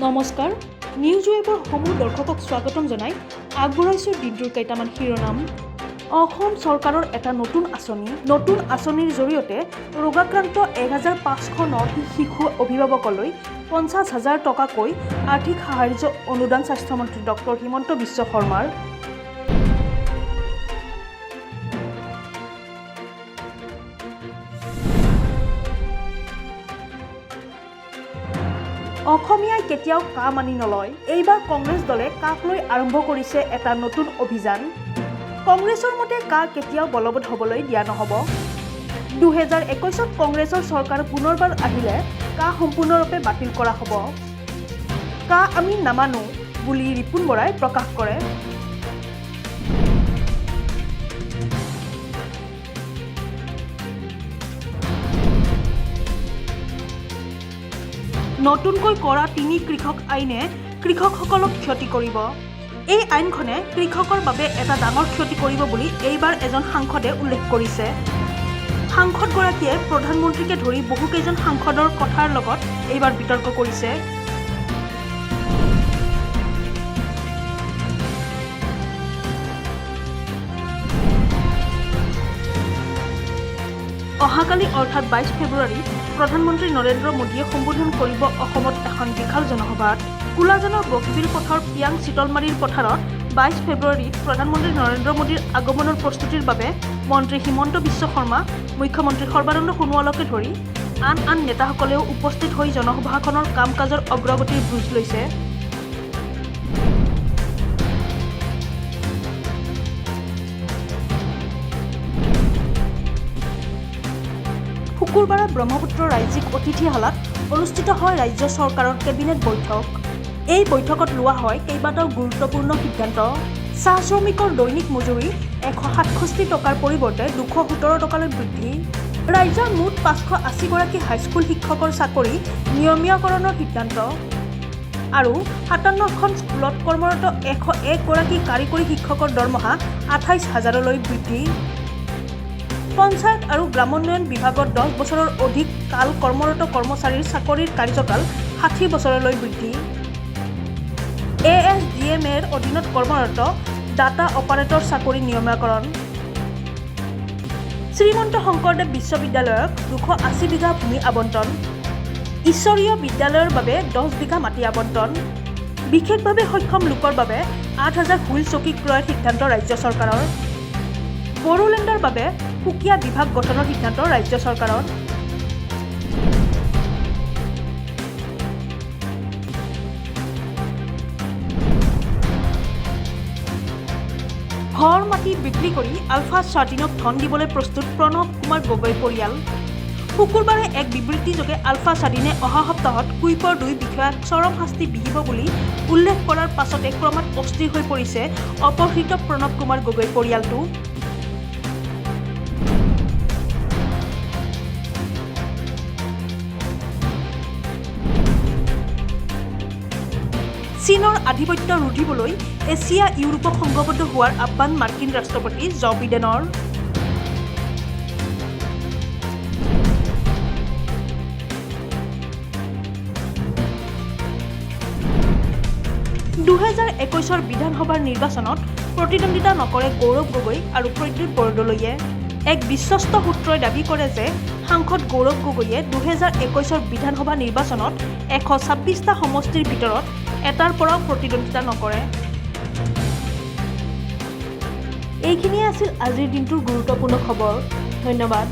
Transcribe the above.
নমস্কাৰ নিউজ ৱেবৰ সমূহ দৰ্শকক স্বাগতম জনাই আগবঢ়াইছো দিনটোৰ কেইটামান শিৰোনাম। অসম চৰকাৰৰ এটা নতুন আঁচনিৰ জৰিয়তে ৰোগাক্ৰান্ত 1509 শিশু অভিভাৱকলৈ 50,000 টকাকৈ আৰ্থিক সাহায্য অনুদান স্বাস্থ্যমন্ত্ৰী ডক্টৰ হিমন্ত বিশ্ব শৰ্মাৰ। অসমীয়াই কেতিয়াও কা মানি নলয়। এইবাৰ কংগ্ৰেছ দলে কাক লৈ আৰম্ভ কৰিছে এটা নতুন অভিযান। কংগ্ৰেছৰ মতে কা কেতিয়াও বলবৎ হ'বলৈ দিয়া নহ'ব। 2021ত কংগ্ৰেছৰ চৰকাৰ পুনৰবাৰ আহিলে কা সম্পূৰ্ণৰূপে বাতিল কৰা হ'ব। কা আমি নামানো বুলি ৰিপুণ বৰাই প্ৰকাশ কৰে। নতুনকৈ কৰা 3 কৃষক আইনে কৃষকসকলক ক্ষতি কৰিব। এই আইনখনে কৃষকৰ বাবে এটা ডাঙৰ ক্ষতি কৰিব বুলি এইবাৰ এজন সাংসদে উল্লেখ কৰিছে। সাংসদগৰাকীয়ে প্ৰধানমন্ত্ৰীকে ধৰি বহুকেইজন সাংসদৰ কথাৰ লগত এইবাৰ বিতৰ্ক কৰিছে। অহাকালি অৰ্থাৎ 22 ফেব্ৰুৱাৰীত প্ৰধানমন্ত্ৰী নৰেন্দ্ৰ মোদীয়ে সম্বোধন কৰিব অসমত এখন বিশাল জনসভাত। কোলাজানৰ বগীবিল পথৰ পিয়াং চিতলমাৰীৰ পথাৰত 22 ফেব্ৰুৱাৰীত প্ৰধানমন্ত্ৰী নৰেন্দ্ৰ মোদীৰ আগমনৰ প্ৰস্তুতিৰ বাবে মন্ত্ৰী হিমন্ত বিশ্ব শৰ্মা, মুখ্যমন্ত্ৰী সৰ্বানন্দ সোণোৱালকে ধৰি আন নেতাসকলেও উপস্থিত হৈ জনসভাখনৰ কাম কাজৰ অগ্ৰগতিৰ বুজ লৈছে। শুকুৰবাৰে ব্ৰহ্মপুত্ৰ ৰাজ্যিক অতিথিশালাত অনুষ্ঠিত হয় ৰাজ্য চৰকাৰৰ কেবিনেট বৈঠক। এই বৈঠকত লোৱা হয় কেইবাটাও গুৰুত্বপূৰ্ণ সিদ্ধান্ত। চাহ শ্ৰমিকৰ দৈনিক মজুৰি 167 টকাৰ পৰিৱৰ্তে 217 টকালৈ বৃদ্ধি। ৰাজ্যৰ মুঠ 580গৰাকী হাইস্কুল শিক্ষকৰ চাকৰি নিয়মীয়াকৰণৰ সিদ্ধান্ত। আৰু 57খন স্কুলত কৰ্মৰত 101গৰাকী কাৰিকৰী শিক্ষকৰ দৰমহা 28,000লৈ বৃদ্ধি। পঞ্চায়ত আৰু গ্ৰামোন্নয়ন বিভাগত 10 বছৰৰ অধিক কাল কৰ্মৰত কৰ্মচাৰীৰ চাকৰিৰ কাৰ্যকাল 60 বছৰলৈ বৃদ্ধি। ASDMৰ অধীনত কৰ্মৰত ডাটা অপাৰেটৰ চাকৰি নিয়মীয়াকৰণ। শ্ৰীমন্ত শংকৰদেৱ বিশ্ববিদ্যালয়ক 280 বিঘা ভূমি আবণ্টন। ঈশ্বৰীয় বিদ্যালয়ৰ বাবে 10 বিঘা মাটি আবণ্টন। বিশেষভাৱে সক্ষম লোকৰ বাবে 8,000 হুইল চকী ক্ৰয়ৰ সিদ্ধান্ত ৰাজ্য চৰকাৰৰ। বড়োলেণ্ডৰ বাবে সুকীয়া বিভাগ গঠনৰ সিদ্ধান্ত ৰাজ্য চৰকাৰৰ। ঘৰ মাটি বিক্ৰী কৰি আলফা 13ক ধন দিবলৈ প্ৰস্তুত প্ৰণৱ কুমাৰ গগৈ পৰিয়াল। শুকুৰবাৰে এক বিবৃতিযোগে আলফা 13 অহা সপ্তাহত কুইপৰ 2 বিষয়াক চৰম শাস্তি বিহিব বুলি উল্লেখ কৰাৰ পাছতে ক্ৰমাৎ অস্থিৰ হৈ পৰিছে অপহৃত প্ৰণৱ কুমাৰ গগৈ পৰিয়ালটো। চীনৰ আধিপত্য ৰুধিবলৈ এছিয়া ইউৰোপক সংঘবদ্ধ হোৱাৰ আহ্বান মাৰ্কিন ৰাষ্ট্ৰপতি জো বিডেনৰ। (2021) বিধানসভাৰ নিৰ্বাচনত প্ৰতিদ্বন্দ্বিতা নকৰে গৌৰৱ গগৈ আৰু প্ৰদ্যুৎ বৰদলৈয়ে। এক বিশ্বস্ত সূত্ৰই দাবী কৰে যে সাংসদ গৌৰৱ গগৈয়ে 2021 বিধানসভা নিৰ্বাচনত 126টা সমষ্টিৰ ভিতৰত এটাৰ পৰাও প্ৰতিদ্বন্দ্বিতা নকৰে। এইখিনিয়ে আছিল আজিৰ দিনটোৰ গুৰুত্বপূৰ্ণ খবৰ। ধন্যবাদ।